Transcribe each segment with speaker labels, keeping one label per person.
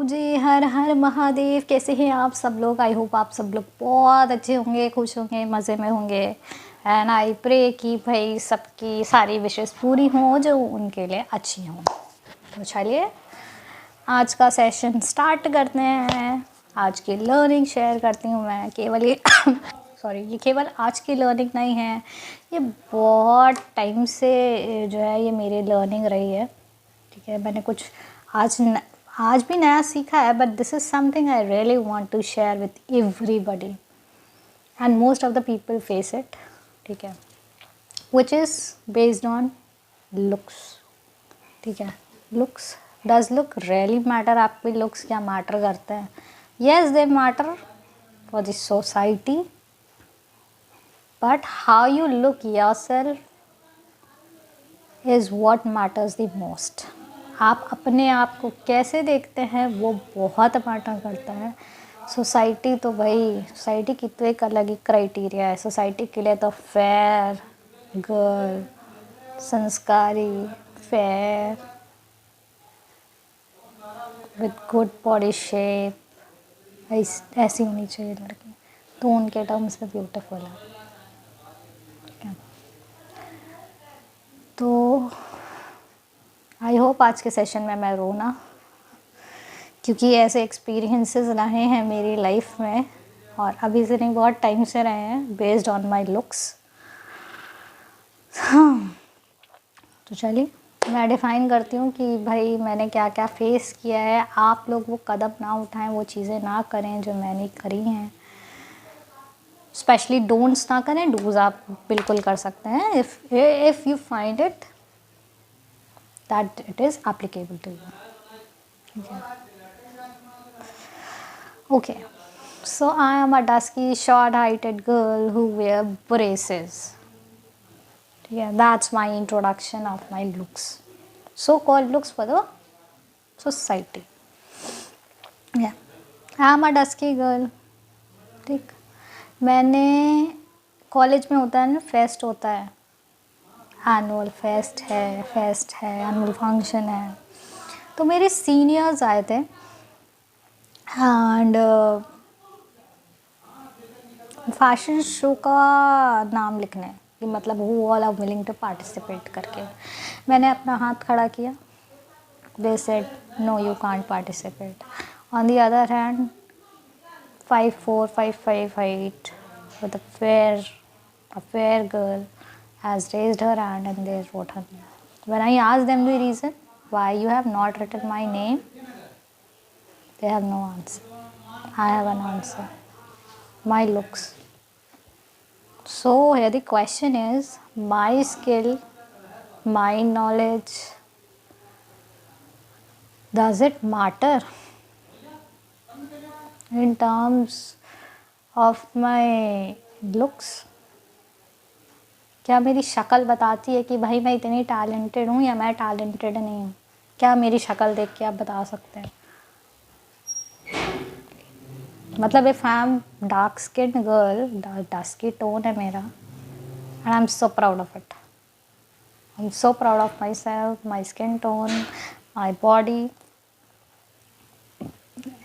Speaker 1: जी, हर हर महादेव। कैसे हैं आप सब लोग? आई होप आप सब लोग बहुत अच्छे होंगे, खुश होंगे, मज़े में होंगे। एंड आई प्रे कि भाई सबकी सारी विशेस पूरी हों जो उनके लिए अच्छी हों। तो चलिए आज का सेशन स्टार्ट करते हैं। आज की लर्निंग शेयर करती हूँ मैं। केवल ये सॉरी, ये केवल आज की लर्निंग नहीं है, ये बहुत टाइम से जो है ये मेरी लर्निंग रही है। ठीक है, मैंने कुछ आज भी नया सीखा है, but this is something I really want to share with everybody and most of the people face it. ठीक है, which is based on looks. ठीक है, looks does look really matter? आपके लुक्स क्या मैटर करते हैं? Yes, they matter for the society, but how you look yourself is what matters the most. आप अपने आप को कैसे देखते हैं वो बहुत मैटर करता है। सोसाइटी तो भाई, सोसाइटी की तो एक अलग ही क्राइटेरिया है। सोसाइटी के लिए तो फेयर गर्ल, संस्कारी, fair with good body shape ऐसी होनी चाहिए लड़की, तो उनके टर्म्स में ब्यूटीफुल है। तो आई होप आज के सेशन में मैं रो ना, क्योंकि ऐसे एक्सपीरियंसेस रहे हैं मेरी लाइफ में, और अभी से नहीं, बहुत टाइम से रहे हैं, बेस्ड ऑन माय लुक्स। तो चलिए मैं डिफ़ाइन करती हूँ कि भाई मैंने क्या क्या फेस किया है। आप लोग वो कदम ना उठाएं, वो चीज़ें ना करें जो मैंने करी हैं। स्पेशली डोंट्स ना करें, डूज आप बिल्कुल कर सकते हैं if you find it that it is applicable to you. Okay, so I am a dusky, short-heighted girl who wear braces. Yeah, that's my introduction of my looks. So-called looks for the society. Yeah, I am a dusky girl. ठीक, मैंने college में होता है ना, fest होता है, annual fest है, annual function है। तो मेरे सीनियर्स आए थे एंड फैशन शो का नाम लिखने कि मतलब who all are willing to participate करके मैंने अपना हाथ खड़ा किया। They said no, you can't participate. On the other hand 5'4", 5'5" height with a fair girl has raised her hand and they wrote her name. When I asked them the reason why you have not written my name, they have no answer. I have an answer. My looks. So here the question is, my skill, my knowledge, does it matter in terms of my looks? क्या मेरी शक्ल बताती है कि भाई मैं इतनी talented हूँ या मैं टैलेंटेड नहीं हूँ? क्या मेरी शक्ल देख के आप बता सकते हैं? मतलब if I am dark skin girl, dusky tone है मेरा, and I'm so proud of it. I'm so proud of myself, my skin tone, my body,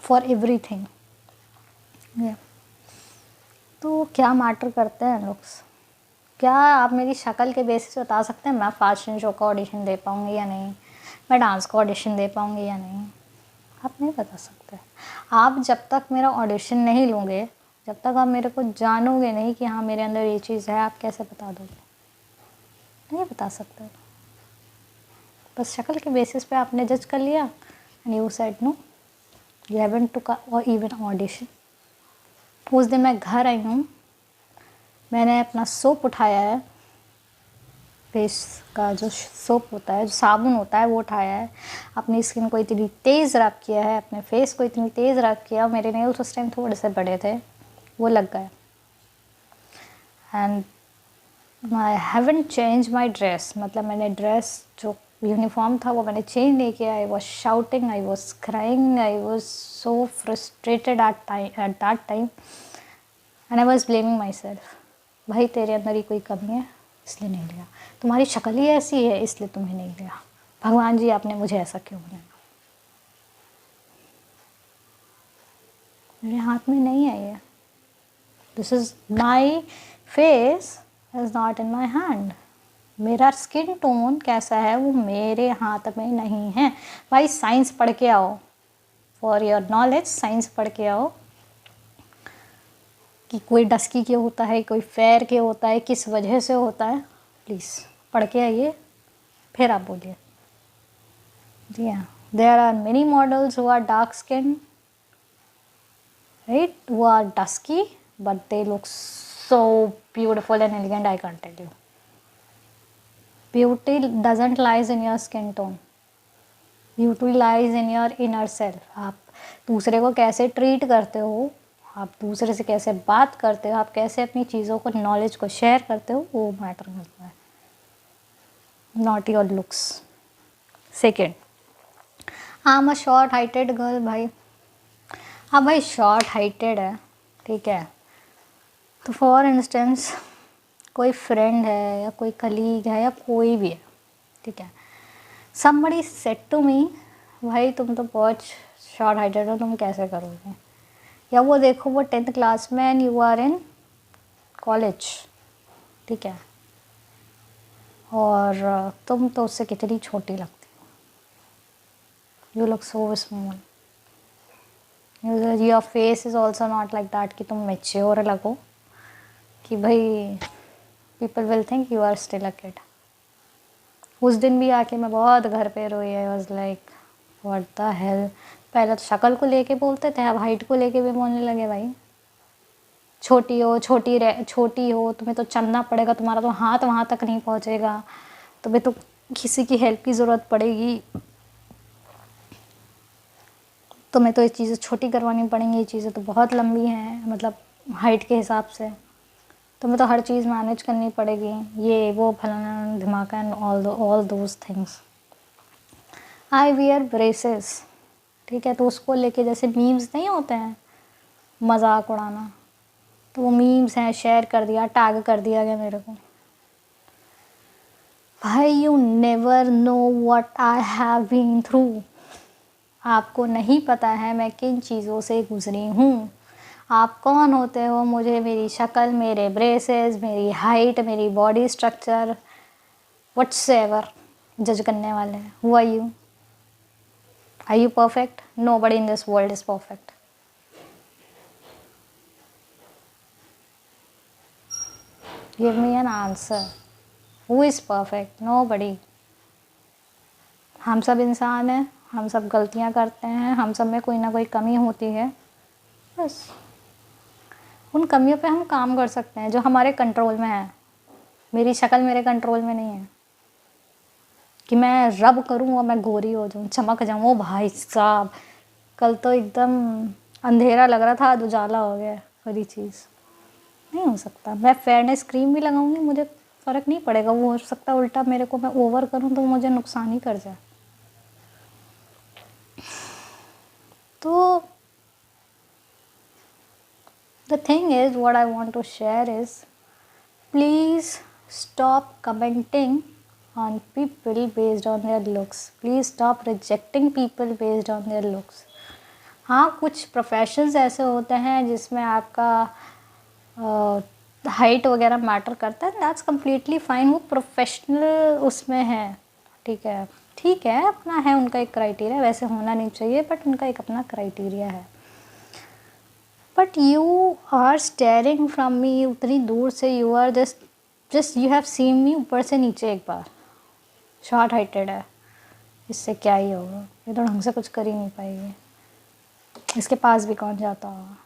Speaker 1: for everything. Yeah. तो क्या मैटर करते हैं लुक्स? क्या आप मेरी शक्ल के बेसिस बता सकते हैं मैं फैशन शो का ऑडिशन दे पाऊँगी या नहीं, मैं डांस का ऑडिशन दे पाऊँगी या नहीं? आप नहीं बता सकते। आप जब तक मेरा ऑडिशन नहीं लोगे, जब तक आप मेरे को जानोगे नहीं कि हाँ मेरे अंदर ये चीज़ है, आप कैसे बता दोगे? नहीं बता सकते। बस शक्ल के बेसिस पे आपने जज कर लिया and you said no, you haven't to और इवन ऑडिशन। उस दिन मैं घर आई हूँ, मैंने अपना सोप उठाया है, फेस का जो सोप होता है, जो साबुन होता है, वो उठाया है, अपनी स्किन को इतनी तेज़ रब किया है, अपने फेस को इतनी तेज़ रब किया। मेरे नेल्स उस टाइम थोड़े से बड़े थे, वो लग गए। And I haven't change my dress, मतलब मैंने ड्रेस जो यूनिफॉर्म था वो मैंने चेंज नहीं किया। I was shouting, I was crying, I was so frustrated at that time and I was blaming my self. भाई तेरे अंदर ही कोई कमी है इसलिए नहीं लिया, तुम्हारी शक्ल ही ऐसी है इसलिए तुम्हें नहीं लिया, भगवान जी आपने मुझे ऐसा क्यों बनाया? मेरे हाथ में नहीं है ये, this is my face is not in my hand. मेरा स्किन टोन कैसा है वो मेरे हाथ में नहीं है। भाई साइंस पढ़ के आओ, फॉर योर नॉलेज साइंस पढ़ के आओ कि कोई डस्की क्यों होता है, कोई फेयर क्यों होता है, किस वजह से होता है, प्लीज़ पढ़ के आइए फिर आप बोलिए। जी हाँ, there are many models who are dark skin, right, who are dusky but they look so beautiful and elegant. I can't tell you, beauty doesn't lies in your skin tone, beauty lies in your inner self. आप दूसरे को कैसे treat करते हो, आप दूसरे से कैसे बात करते हो, आप कैसे अपनी चीज़ों को, नॉलेज को शेयर करते हो, वो मैटर करता है, not your looks. Second, I am a short heighted girl. भाई हाँ भाई, शॉर्ट हाइटेड है, ठीक है, तो फॉर इंस्टेंस कोई फ्रेंड है या कोई कलीग है या कोई भी है, ठीक है, somebody said to me, भाई तुम तो बहुत शॉर्ट हाइटेड हो, तुम कैसे करोगे, या वो देखो वो 10th क्लास में and you are in college, ठीक है, और तुम तो उससे कितनी छोटी लगती हो, you look so small, your face is also not like that कि तुम मेच्योर लगो, कि भाई people will think you are still a kid. उस दिन भी आके मैं बहुत घर पे रोई, I was like what the hell. पहले तो शक्ल को लेके बोलते थे, अब हाइट को लेके भी बोलने लगे। भाई छोटी हो, छोटी हो, तुम्हें तो चलना पड़ेगा, तुम्हारा तो हाथ वहाँ तक नहीं पहुँचेगा, तुम्हें तो किसी की हेल्प की ज़रूरत पड़ेगी, तुम्हें तो ये चीज़ें छोटी करवानी पड़ेंगी, ये चीज़ें तो बहुत लंबी हैं, मतलब हाइट के हिसाब से तुम्हें तो हर चीज़ मैनेज करनी पड़ेगी, ये वो फलाना धमाका and all those things. I wear braces, ठीक है, तो उसको लेके जैसे मीम्स नहीं होते हैं, मजाक उड़ाना, तो वो मीम्स हैं, शेयर कर दिया, टैग कर दिया गया मेरे को। भाई you never know what I have been through. आपको नहीं पता है मैं किन चीज़ों से गुजरी हूँ। आप कौन होते हो मुझे मेरी शक्ल, मेरे ब्रेसेस, मेरी हाइट, मेरी बॉडी स्ट्रक्चर व्हाट्सएवर जज करने वाले हैं। Who are you? Are you perfect? Nobody in this world is perfect. Give me an answer, who is perfect? Nobody. हम सब इंसान हैं, हम सब गलतियाँ करते हैं, हम सब में कोई ना कोई कमी होती है, बस उन कमियों पे हम काम कर सकते हैं जो हमारे कंट्रोल में है। मेरी शक्ल मेरे कंट्रोल में नहीं है कि मैं रब करूँ और मैं गोरी हो जाऊँ, चमक जाऊँ। ओ भाई साहब, कल तो एकदम अंधेरा लग रहा था, आज उजाला हो गया, बड़ी चीज़ नहीं हो सकता। मैं फेयरनेस क्रीम भी लगाऊंगी, मुझे फ़र्क नहीं पड़ेगा, वो हो सकता है उल्टा मेरे को मैं ओवर करूँ तो मुझे नुकसान ही कर जाए। तो the thing is, what I want to share is, please stop commenting on people based on their looks. Please stop rejecting people based on their looks. हाँ, कुछ प्रोफेशंस ऐसे होते हैं जिसमें आपका हाइट वगैरह मैटर करता है, दैट्स कम्प्लीटली फाइन, वो प्रोफेशनल उसमें है, ठीक है, अपना है उनका एक क्राइटेरिया, वैसे होना नहीं चाहिए बट उनका एक अपना क्राइटेरिया है। But you are staring from me, उतनी दूर से, you are just you have seen me ऊपर से नीचे एक बार, शॉर्ट हाइटेड है, इससे क्या ही होगा, ये तो ढंग से कुछ कर ही नहीं पाएगी, इसके पास भी कौन जाता होगा।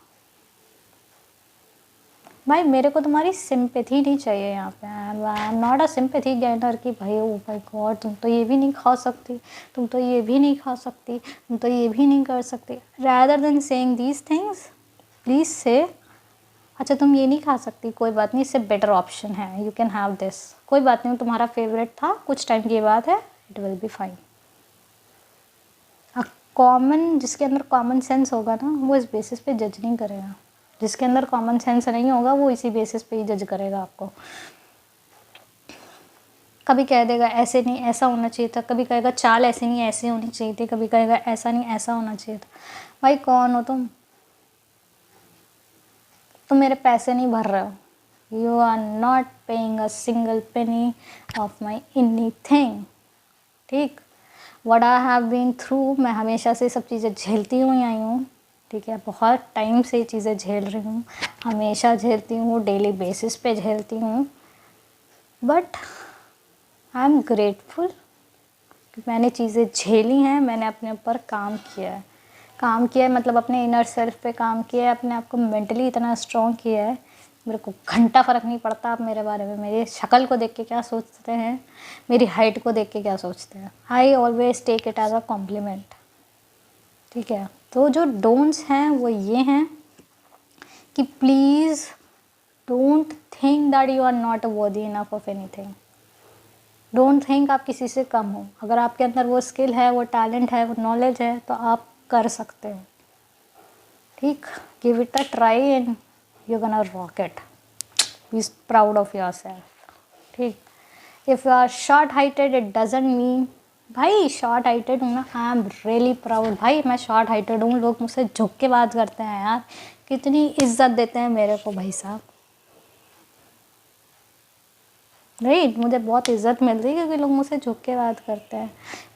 Speaker 1: भाई मेरे को तुम्हारी सिंपैथी नहीं चाहिए यहाँ पे, I am not a sympathy gainer कि भाई ओ माय गॉड तुम तो ये भी नहीं खा सकती, तुम तो ये भी नहीं खा सकती, तुम तो ये भी नहीं कर सकती। Rather than saying these things, please से अच्छा तुम ये नहीं खा सकती, कोई बात नहीं, इससे बेटर ऑप्शन है, यू कैन हैव दिस, कोई बात नहीं, तुम्हारा फेवरेट था, कुछ टाइम की बात है, it will be fine. Common, जिसके अंदर कॉमन सेंस होगा ना, वो इस बेसिस पे जज नहीं करेगा, जिसके अंदर कॉमन सेंस नहीं होगा वो इसी बेसिस पे ही जज करेगा आपको। कभी कह देगा ऐसे नहीं ऐसा होना चाहिए था, कभी कहेगा चाल ऐसे नहीं ऐसे होनी चाहिए थी, कभी कहेगा ऐसा नहीं ऐसा होना चाहिए था। भाई कौन हो तुम? तुम मेरे पैसे नहीं भर रहे हो, you are not paying a single penny of my anything. ठीक, what I have been through, मैं हमेशा से सब चीज़ें झेलती हुई आई हूँ। ठीक है, बहुत टाइम से ये चीज़ें झेल रही हूँ, हमेशा झेलती हूँ, डेली बेसिस पे झेलती हूँ। बट आई एम ग्रेटफुल कि मैंने चीज़ें झेली हैं, मैंने अपने ऊपर काम किया है। काम किया है मतलब अपने इनर सेल्फ पे काम किया है, अपने आप को मेंटली इतना स्ट्रॉन्ग किया है, मेरे को घंटा फ़र्क नहीं पड़ता आप मेरे बारे में, मेरी शक्ल को देख के क्या सोचते हैं, मेरी हाइट को देख के क्या सोचते हैं। I always take it as a compliment. ठीक है, तो जो डोंट्स हैं वो ये हैं कि please don't think that you are not worthy enough of anything. Don't think आप किसी से कम हो। अगर आपके अंदर वो स्किल है, वो टैलेंट है, वो नॉलेज है, तो आप कर सकते हो। ठीक, give it a try and you gonna rock it. Be proud of yourself. ठीक, if you are short heighted it doesn't mean, भाई शॉर्ट हाइटेड हूँ ना, आई एम रियली प्राउड। भाई मैं शॉर्ट हाइटेड हूँ, लोग मुझसे झुक के बात करते हैं यार, कितनी इज्जत देते हैं मेरे को भाई साहब। राइट, मुझे बहुत इज़्ज़त मिल रही है क्योंकि लोग मुझसे झुक के बात करते हैं,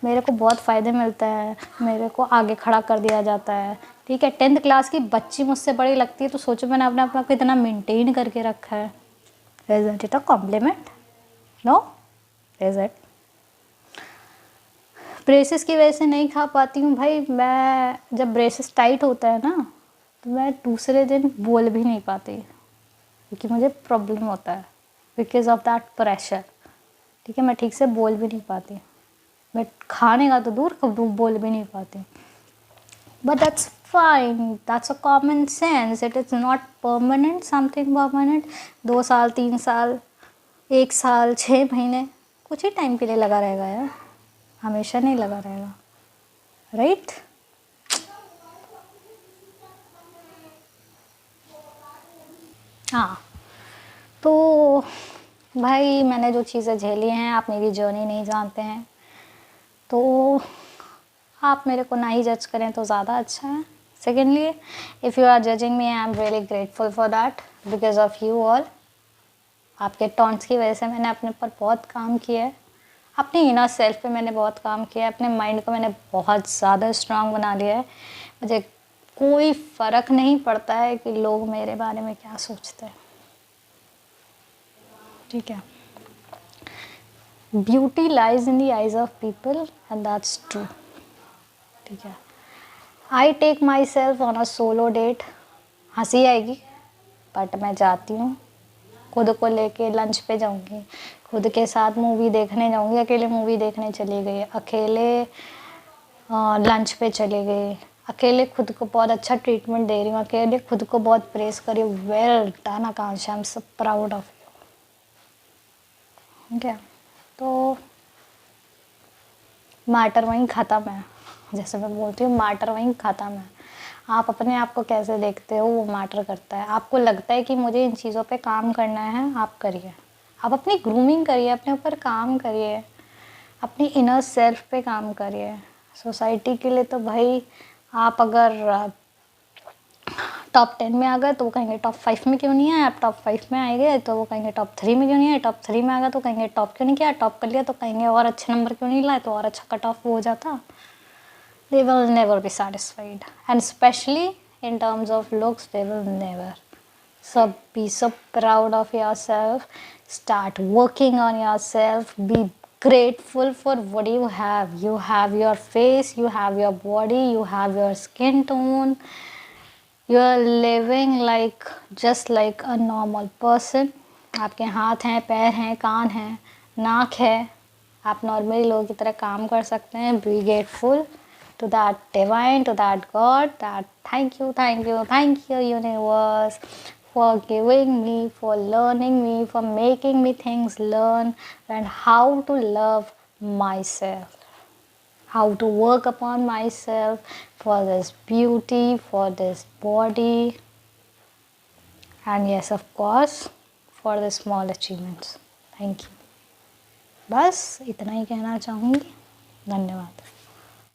Speaker 1: मेरे को बहुत फ़ायदे मिलते हैं, मेरे को आगे खड़ा कर दिया जाता है। ठीक है, 10th क्लास की बच्ची मुझसे बड़ी लगती है तो सोचो मैंने अपने आप को इतना मेंटेन करके रखा है। Is it a compliment? No, is it? Braces की वजह से नहीं खा पाती हूँ भाई, मैं जब ब्रेसेस टाइट होता है ना तो मैं दूसरे दिन बोल भी नहीं पाती क्योंकि मुझे प्रॉब्लम होता है बिकॉज ऑफ दैट प्रेशर। ठीक है, मैं ठीक से बोल भी नहीं पाती, मैं खाने का तो दूर बोल भी नहीं पाती। But that's fine, that's a common sense, it is not permanent something permanent. 2 साल, 3 साल, 1 साल, 6 महीने, कुछ ही टाइम के लिए लगा रहेगा यार, हमेशा नहीं लगा रहेगा। राइट? हाँ, तो भाई मैंने जो चीज़ें झेली हैं, आप मेरी जर्नी नहीं जानते हैं, तो आप मेरे को ना ही जज करें तो ज़्यादा अच्छा है। Secondly, if you are judging me, I am really grateful for that because of you all. आपके टॉन्ट्स की वजह से मैंने अपने ऊपर बहुत काम किया है, अपने इनर सेल्फ पे मैंने बहुत काम किया है, अपने माइंड को मैंने बहुत ज़्यादा स्ट्रांग बना लिया है। मुझे कोई फ़र्क नहीं पड़ता है कि लोग मेरे बारे में क्या सोचते हैं। ठीक है, beauty lies in the eyes of people and that's true. ठीक है, I take myself on a solo date. हंसी आएगी बट मैं जाती हूँ, खुद को लेके लंच पे जाऊँगी, खुद के साथ मूवी देखने जाऊँगी, अकेले मूवी देखने चली गई, अकेले लंच पे चले गए, अकेले खुद को बहुत अच्छा ट्रीटमेंट दे रही हूँ, अकेले खुद को बहुत प्रेस करी। Well done Akanksha, I am so proud of you. ठीक है, तो मैटर वहीं ख़त्म है, जैसे मैं बोलती हूँ मैटर वहीं ख़त्म है। आप अपने आप को कैसे देखते हो वो मैटर करता है। आपको लगता है कि मुझे इन चीज़ों पे काम करना है, आप करिए, आप अपनी ग्रूमिंग करिए, अपने ऊपर काम करिए, अपनी इनर सेल्फ पे काम करिए। सोसाइटी के लिए तो भाई आप अगर टॉप 10 में आ गए तो वो कहेंगे टॉप 5 में क्यों नहीं आए, आप टॉप 5 में आए गए तो वो कहेंगे टॉप 3 में क्यों नहीं आए, टॉप 3 में आ गए तो कहेंगे टॉप क्यों नहीं किया, टॉप कर लिया तो कहेंगे और अच्छे नंबर क्यों नहीं लाए, तो और अच्छा कट ऑफ हो जाता। They will never be satisfied, and especially in terms of looks, they will never. So be so proud of yourself, start working on yourself, be grateful for what you have. You have your face, you have your body, you have your skin tone, you are living like just like a normal person. आपके हाथ हैं, पैर हैं, कान हैं, नाक है, आप normally लोगों की तरह काम कर सकते हैं। Be grateful to that divine, to that God, that thank you, thank you, thank you universe for giving me, for learning me, for making me things learn and how to love myself, how to work upon myself for this beauty, for this body, and yes, of course, for the small achievements. Thank you. बस इतना ही कहना चाहूँगी। धन्यवाद।